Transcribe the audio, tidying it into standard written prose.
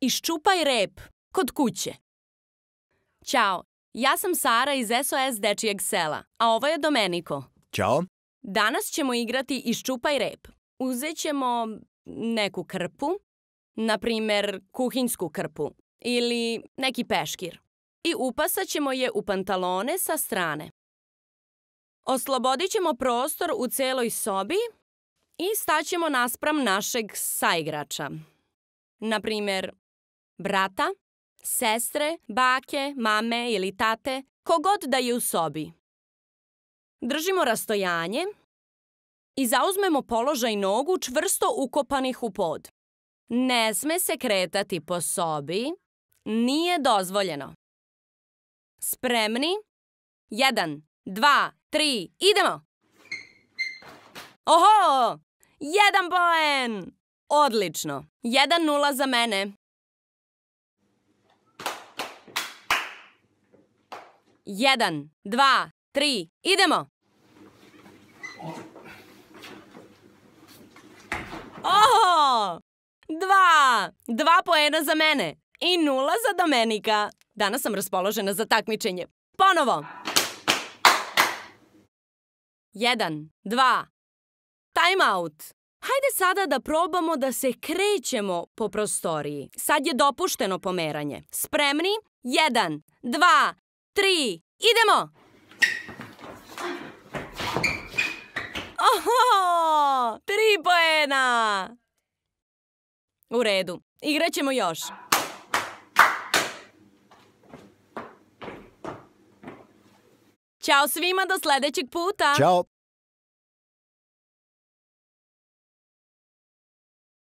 Iščupaj rep kod kuće. Ćao, ja sam Sara iz SOS Dečijeg sela, a ovo je Domeniko. Ćao. Danas ćemo igrati Iščupaj rep. Uzet ćemo neku krpu, na primer kuhinjsku krpu ili neki peškir i upasat ćemo je u pantalone sa strane. Oslobodit ćemo prostor u celoj sobi i staćemo naspram našeg saigrača. Na primer, brata, sestre, bake, mame ili tate, kogod da je u sobi. Držimo rastojanje i zauzmemo položaj nogu čvrsto ukopanih u pod. Ne sme se kretati po sobi, nije dozvoljeno. Spremni? 1, 2, 3, idemo! Oho! 1 poen! Odlično! 1-0 za mene. 1, 2, 3, idemo! Oho! 2 poena za mene i 0 za Domenika. Danas sam raspoložena za takmičenje. Ponovo! 1, 2, time out. Hajde sada da probamo da se krećemo po prostoriji. Sad je dopušteno pomeranje. Spremni? 1, 2, 3, idemo! Oho! 3 poena! U redu. Igraćemo još. Ćao svima, do sledećeg puta! Ćao.